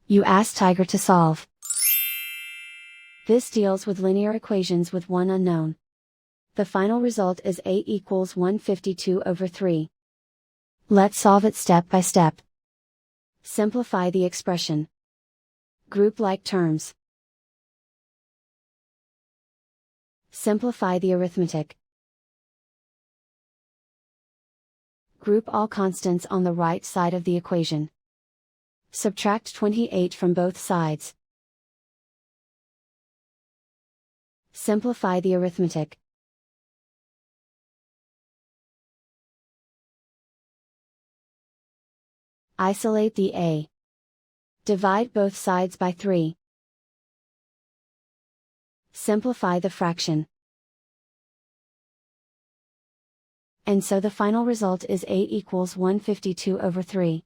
You ask Tiger to solve. This deals with linear equations with one unknown. The final result is a equals 152/3. Let's solve it step by step. Simplify the expression. Group like terms. Simplify the arithmetic. Group all constants on the right side of the equation. Subtract 28 from both sides. Simplify the arithmetic. Isolate the a. Divide both sides by 3. Simplify the fraction. And so the final result is a equals 152/3.